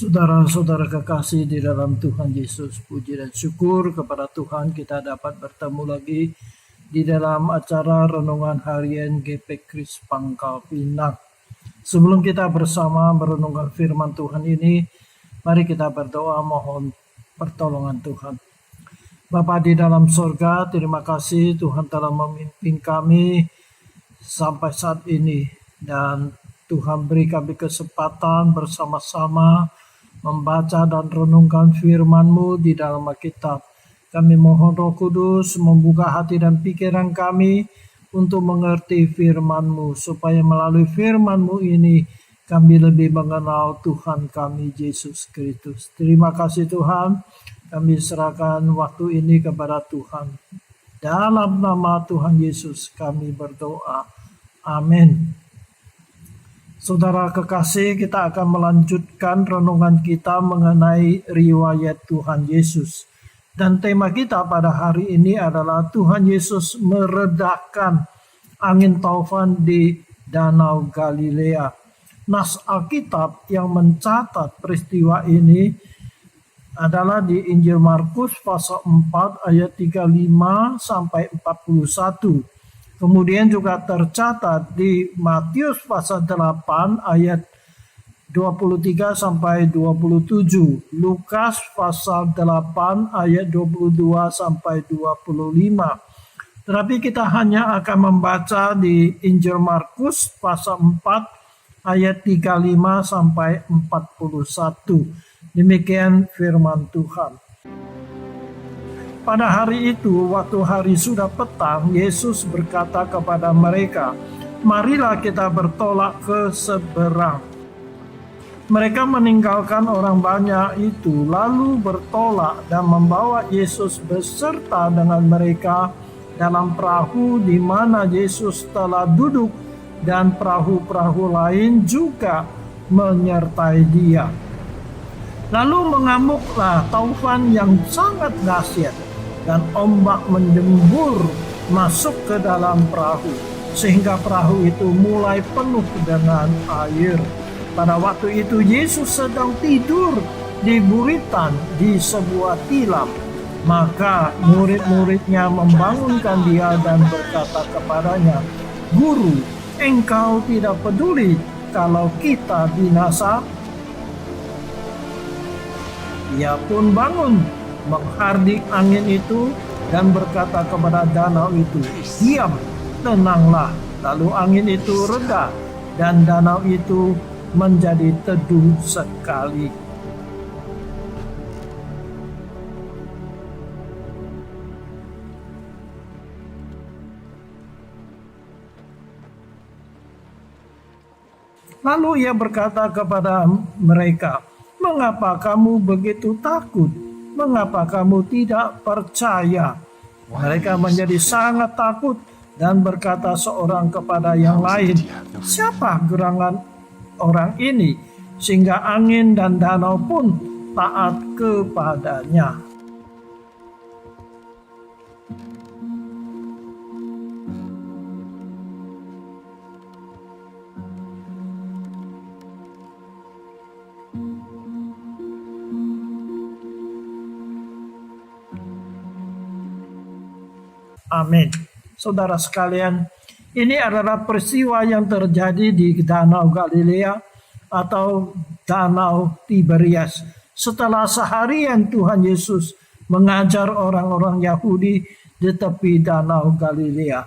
Saudara-saudara kekasih di dalam Tuhan Yesus, puji dan syukur kepada Tuhan kita dapat bertemu lagi di dalam acara Renungan Harian GP Kris Pangkal Pinang. Sebelum kita bersama merenungkan firman Tuhan ini, mari kita berdoa mohon pertolongan Tuhan. Bapa di dalam sorga, terima kasih Tuhan telah memimpin kami sampai saat ini, dan Tuhan beri kami kesempatan bersama-sama membaca dan renungkan firman-Mu di dalam Alkitab. Kami mohon Roh Kudus membuka hati dan pikiran kami untuk mengerti firman-Mu, supaya melalui firman-Mu ini kami lebih mengenal Tuhan kami Yesus Kristus. Terima kasih Tuhan, kami serahkan waktu ini kepada Tuhan. Dalam nama Tuhan Yesus kami berdoa. Amin. Saudara kekasih, kita akan melanjutkan renungan kita mengenai riwayat Tuhan Yesus. Dan tema kita pada hari ini adalah Tuhan Yesus meredakan angin taufan di Danau Galilea. Nas Alkitab yang mencatat peristiwa ini adalah di Injil Markus pasal 4 ayat 35 sampai 41. Kemudian juga tercatat di Matius pasal 8 ayat 23 sampai 27, Lukas pasal 8 ayat 22 sampai 25. Tetapi kita hanya akan membaca di Injil Markus pasal 4 ayat 35 sampai 41. Demikian firman Tuhan. Pada hari itu, waktu hari sudah petang, Yesus berkata kepada mereka, "Marilah kita bertolak ke seberang." Mereka meninggalkan orang banyak itu, lalu bertolak dan membawa Yesus beserta dengan mereka dalam perahu di mana Yesus telah duduk, dan perahu-perahu lain juga menyertai Dia. Lalu mengamuklah taufan yang sangat dahsyat, dan ombak menjembur masuk ke dalam perahu, sehingga perahu itu mulai penuh dengan air. Pada waktu itu Yesus sedang tidur di buritan di sebuah tilam. Maka murid-muridnya membangunkan Dia dan berkata kepadanya, "Guru, engkau tidak peduli kalau kita binasa?" Ia pun bangun, menghardik angin itu dan berkata kepada danau itu, "Diam, tenanglah." Lalu angin itu reda dan danau itu menjadi teduh sekali. Lalu Ia berkata kepada mereka, "Mengapa kamu begitu takut? Mengapa kamu tidak percaya?" Mereka menjadi sangat takut dan berkata seorang kepada yang lain, "Siapa gerangan orang ini sehingga angin dan danau pun taat kepadanya?" Amin. Saudara sekalian, ini adalah peristiwa yang terjadi di Danau Galilea atau Danau Tiberias. Setelah seharian Tuhan Yesus mengajar orang-orang Yahudi di tepi Danau Galilea,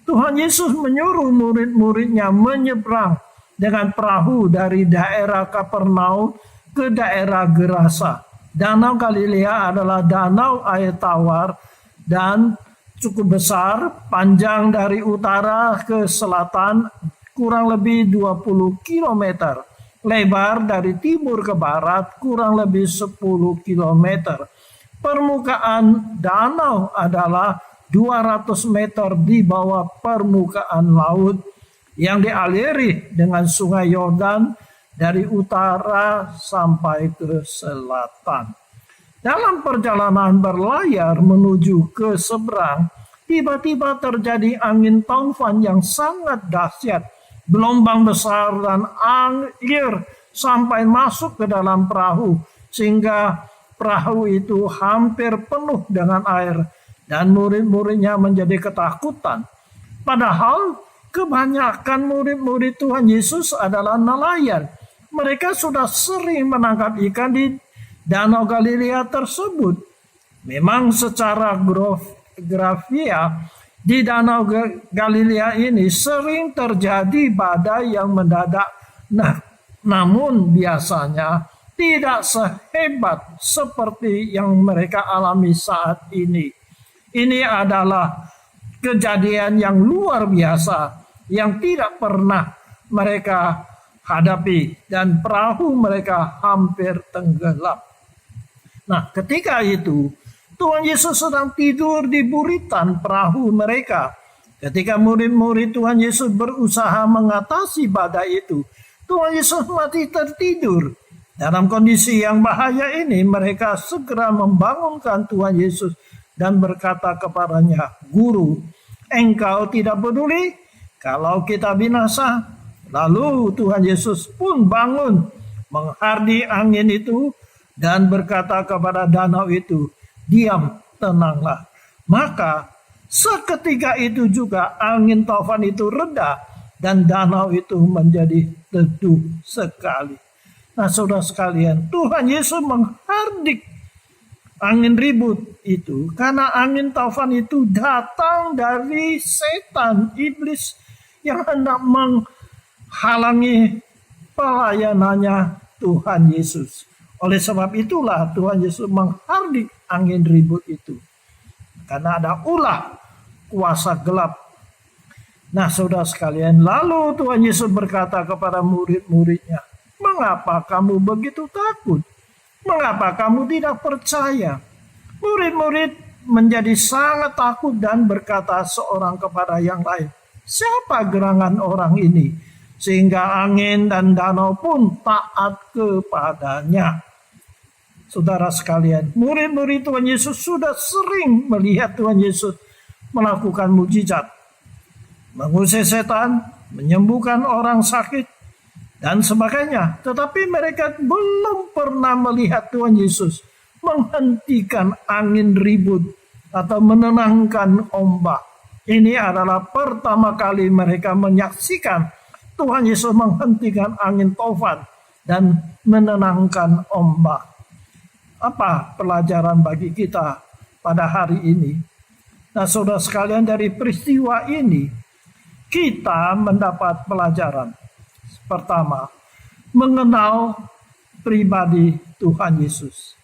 Tuhan Yesus menyuruh murid-muridnya menyeberang dengan perahu dari daerah Kapernaum ke daerah Gerasa. Danau Galilea adalah danau air tawar dan cukup besar, panjang dari utara ke selatan kurang lebih 20 km, lebar dari timur ke barat kurang lebih 10 km. Permukaan danau adalah 200 meter di bawah permukaan laut yang dialiri dengan sungai Yordan dari utara sampai ke selatan. Dalam perjalanan berlayar menuju ke seberang, tiba-tiba terjadi angin taufan yang sangat dahsyat. Gelombang besar dan air sampai masuk ke dalam perahu, sehingga perahu itu hampir penuh dengan air dan murid-muridnya menjadi ketakutan. Padahal kebanyakan murid-murid Tuhan Yesus adalah nelayan. Mereka sudah sering menangkap ikan di Danau Galilea tersebut. Memang secara grafia di Danau Galilea ini sering terjadi badai yang mendadak. Namun biasanya tidak sehebat seperti yang mereka alami saat ini. Ini adalah kejadian yang luar biasa yang tidak pernah mereka hadapi, dan perahu mereka hampir tenggelam. Nah, ketika itu Tuhan Yesus sedang tidur di buritan perahu mereka. Ketika murid-murid Tuhan Yesus berusaha mengatasi badai itu, Tuhan Yesus mati tertidur. Dalam kondisi yang bahaya ini, mereka segera membangunkan Tuhan Yesus dan berkata kepadanya, "Guru, engkau tidak peduli kalau kita binasa?" Lalu Tuhan Yesus pun bangun, menghardi angin itu dan berkata kepada danau itu, "Diam, tenanglah." Maka seketika itu juga angin taufan itu reda dan danau itu menjadi teduh sekali. Nah, saudara sekalian, Tuhan Yesus menghardik angin ribut itu karena angin taufan itu datang dari setan, iblis yang hendak menghalangi pelayanannya Tuhan Yesus. Oleh sebab itulah Tuhan Yesus menghardik angin ribut itu. Karena ada ulah kuasa gelap. Nah, saudara sekalian, lalu Tuhan Yesus berkata kepada murid-muridnya, "Mengapa kamu begitu takut? Mengapa kamu tidak percaya?" Murid-murid menjadi sangat takut dan berkata seorang kepada yang lain, "Siapa gerangan orang ini sehingga angin dan danau pun taat kepadanya?" Saudara sekalian, murid-murid Tuhan Yesus sudah sering melihat Tuhan Yesus melakukan mujizat, mengusir setan, menyembuhkan orang sakit, dan sebagainya. Tetapi mereka belum pernah melihat Tuhan Yesus menghentikan angin ribut atau menenangkan ombak. Ini adalah pertama kali mereka menyaksikan Tuhan Yesus menghentikan angin taufan dan menenangkan ombak. Apa pelajaran bagi kita pada hari ini? Nah, saudara sekalian, dari peristiwa ini kita mendapat pelajaran. Pertama, mengenal pribadi Tuhan Yesus.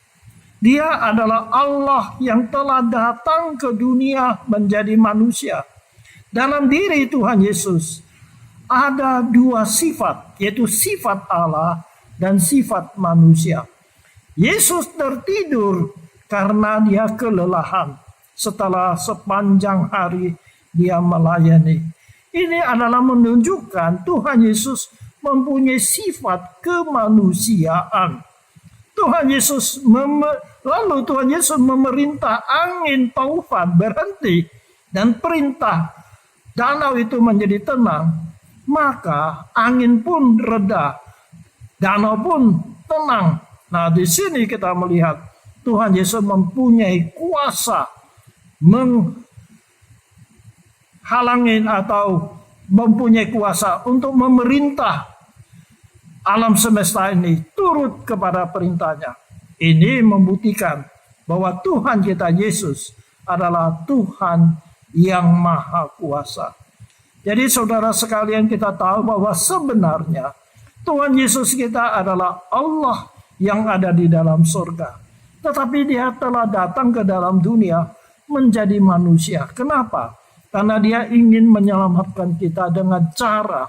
Dia adalah Allah yang telah datang ke dunia menjadi manusia. Dalam diri Tuhan Yesus ada dua sifat, yaitu sifat Allah dan sifat manusia. Yesus tertidur karena dia kelelahan setelah sepanjang hari dia melayani. Ini adalah menunjukkan Tuhan Yesus mempunyai sifat kemanusiaan. Lalu Tuhan Yesus memerintah angin taufan berhenti dan perintah danau itu menjadi tenang. Maka angin pun reda, danau pun tenang. Nah, di sini kita melihat Tuhan Yesus mempunyai kuasa menghalangi atau mempunyai kuasa untuk memerintah alam semesta ini turut kepada perintahnya. Ini membuktikan bahwa Tuhan kita Yesus adalah Tuhan yang maha kuasa. Jadi saudara sekalian, kita tahu bahwa sebenarnya Tuhan Yesus kita adalah Allah yang ada di dalam surga. Tetapi dia telah datang ke dalam dunia menjadi manusia. Kenapa? Karena dia ingin menyelamatkan kita dengan cara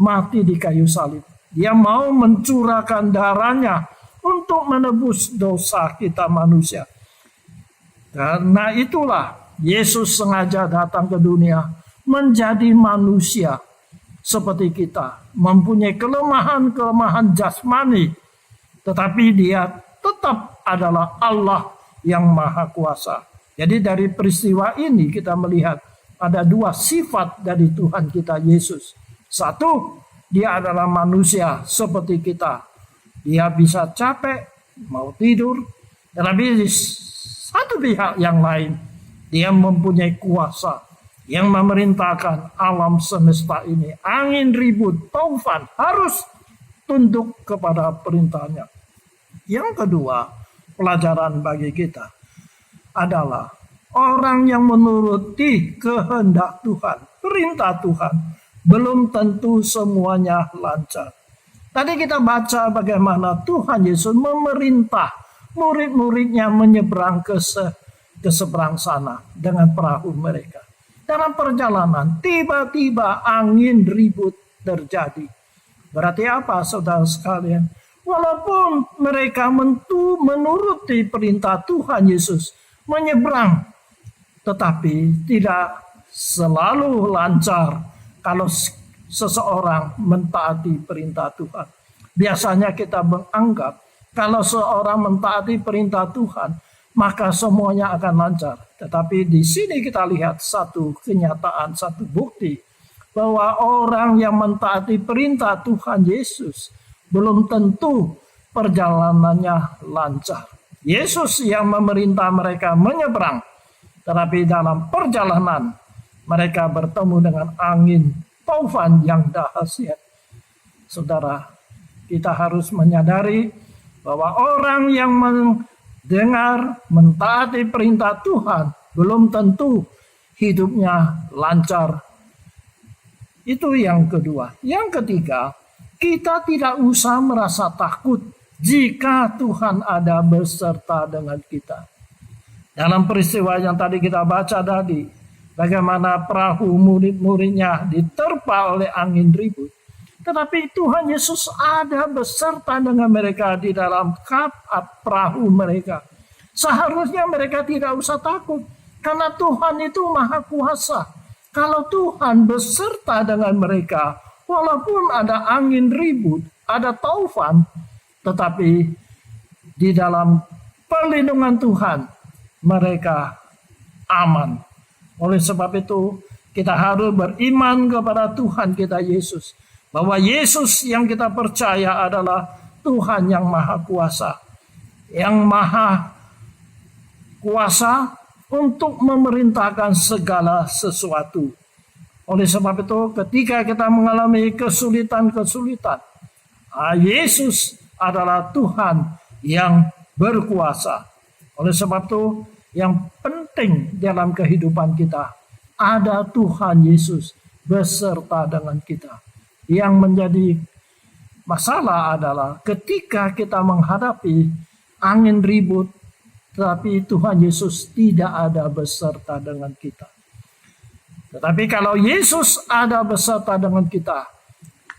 mati di kayu salib. Dia mau mencurahkan darahnya untuk menebus dosa kita manusia. Karena itulah Yesus sengaja datang ke dunia menjadi manusia seperti kita. Mempunyai kelemahan-kelemahan jasmani. Tetapi dia tetap adalah Allah yang maha kuasa. Jadi dari peristiwa ini kita melihat ada dua sifat dari Tuhan kita Yesus. Satu, dia adalah manusia seperti kita. Dia bisa capek, mau tidur, tetapi di satu pihak yang lain, dia mempunyai kuasa yang memerintahkan alam semesta ini. Angin ribut, taufan harus tunduk kepada perintahnya. Yang kedua, pelajaran bagi kita adalah orang yang menuruti kehendak Tuhan, perintah Tuhan, belum tentu semuanya lancar. Tadi kita baca bagaimana Tuhan Yesus memerintah murid-muridnya menyeberang ke seberang sana dengan perahu mereka. Dalam perjalanan, tiba-tiba angin ribut terjadi. Berarti apa, saudara sekalian? Walaupun mereka menuruti perintah Tuhan Yesus menyeberang, tetapi tidak selalu lancar kalau seseorang mentaati perintah Tuhan. Biasanya kita menganggap kalau seorang mentaati perintah Tuhan, maka semuanya akan lancar. Tetapi di sini kita lihat satu kenyataan, satu bukti bahwa orang yang mentaati perintah Tuhan Yesus belum tentu perjalanannya lancar. Yesus yang memerintah mereka menyeberang, tetapi dalam perjalanan mereka bertemu dengan angin taufan yang dahsyat. Saudara, kita harus menyadari bahwa orang yang mendengar, mentaati perintah Tuhan belum tentu hidupnya lancar. Itu yang kedua. Yang ketiga, kita tidak usah merasa takut jika Tuhan ada beserta dengan kita. Dalam peristiwa yang tadi kita baca tadi, bagaimana perahu murid-muridnya diterpa oleh angin ribut. Tetapi Tuhan Yesus ada beserta dengan mereka di dalam kapal perahu mereka. Seharusnya mereka tidak usah takut, karena Tuhan itu maha kuasa. Kalau Tuhan beserta dengan mereka, walaupun ada angin ribut, ada taufan, tetapi di dalam perlindungan Tuhan, mereka aman. Oleh sebab itu, kita harus beriman kepada Tuhan kita Yesus. Bahwa Yesus yang kita percaya adalah Tuhan yang maha kuasa. Yang maha kuasa untuk memerintahkan segala sesuatu. Oleh sebab itu, ketika kita mengalami kesulitan-kesulitan, Yesus adalah Tuhan yang berkuasa. Oleh sebab itu, yang penting dalam kehidupan kita, ada Tuhan Yesus beserta dengan kita. Yang menjadi masalah adalah ketika kita menghadapi angin ribut, tetapi Tuhan Yesus tidak ada beserta dengan kita. Tetapi kalau Yesus ada beserta dengan kita,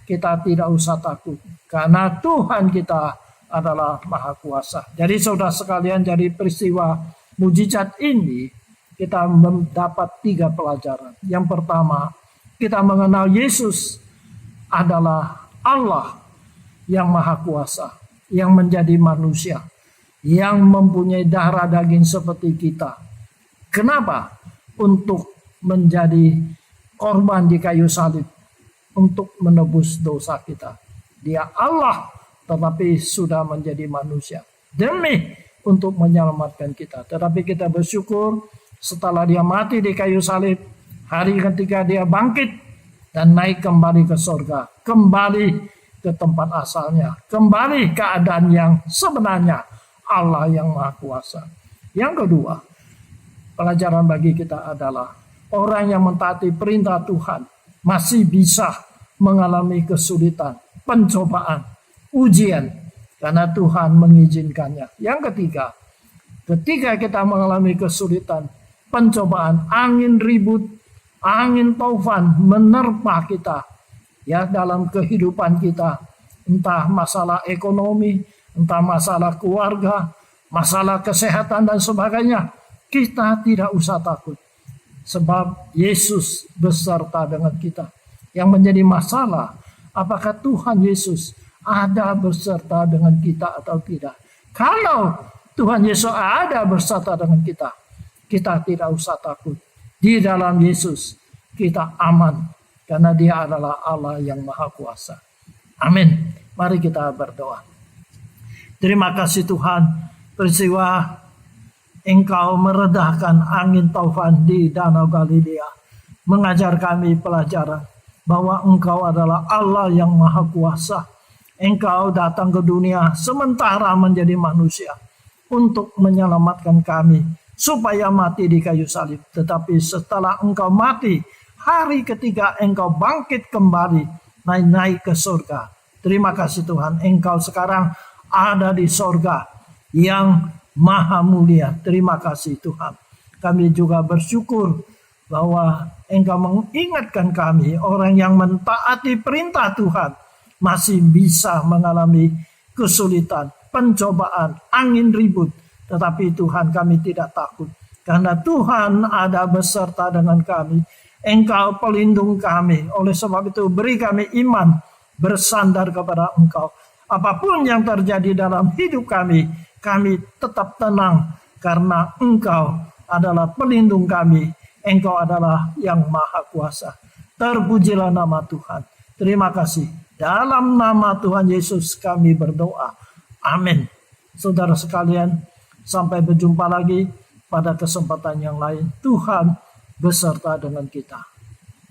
kita tidak usah takut. Karena Tuhan kita adalah maha kuasa. Jadi saudara sekalian, dari peristiwa mujizat ini, kita mendapat 3 pelajaran. Yang pertama, kita mengenal Yesus adalah Allah yang maha kuasa, yang menjadi manusia, yang mempunyai darah daging seperti kita. Kenapa? Untuk menjadi korban di kayu salib, untuk menebus dosa kita. Dia Allah, tetapi sudah menjadi manusia, demi untuk menyelamatkan kita. Tetapi kita bersyukur setelah dia mati di kayu salib, hari ketika dia bangkit dan naik kembali ke surga, kembali ke tempat asalnya, kembali keadaan yang sebenarnya, Allah yang maha kuasa. Yang kedua, pelajaran bagi kita adalah orang yang mentaati perintah Tuhan masih bisa mengalami kesulitan, pencobaan, ujian, karena Tuhan mengizinkannya. Yang ketiga, ketika kita mengalami kesulitan, pencobaan, angin ribut, angin taufan menerpa kita, ya, dalam kehidupan kita, entah masalah ekonomi, entah masalah keluarga, masalah kesehatan dan sebagainya, kita tidak usah takut, sebab Yesus beserta dengan kita. Yang menjadi masalah, apakah Tuhan Yesus ada beserta dengan kita atau tidak? Kalau Tuhan Yesus ada beserta dengan kita, kita tidak usah takut. Di dalam Yesus kita aman, karena Dia adalah Allah yang maha kuasa. Amin. Mari kita berdoa. Terima kasih Tuhan, peristiwa Engkau meredahkan angin taufan di Danau Galilea, mengajar kami pelajaran bahwa Engkau adalah Allah yang Maha Kuasa. Engkau datang ke dunia sementara menjadi manusia untuk menyelamatkan kami supaya mati di kayu salib. Tetapi setelah Engkau mati, hari ketiga Engkau bangkit kembali, naik ke surga. Terima kasih Tuhan, Engkau sekarang ada di surga yang maha mulia. Terima kasih Tuhan. Kami juga bersyukur bahwa Engkau mengingatkan kami, orang yang mentaati perintah Tuhan masih bisa mengalami kesulitan, pencobaan, angin ribut. Tetapi Tuhan, kami tidak takut, karena Tuhan ada beserta dengan kami. Engkau pelindung kami. Oleh sebab itu beri kami iman bersandar kepada Engkau. Apapun yang terjadi dalam hidup kami tetap tenang karena Engkau adalah pelindung kami. Engkau adalah yang Maha Kuasa. Terpujilah nama Tuhan. Terima kasih. Dalam nama Tuhan Yesus kami berdoa. Amin. Saudara sekalian, sampai berjumpa lagi pada kesempatan yang lain. Tuhan beserta dengan kita.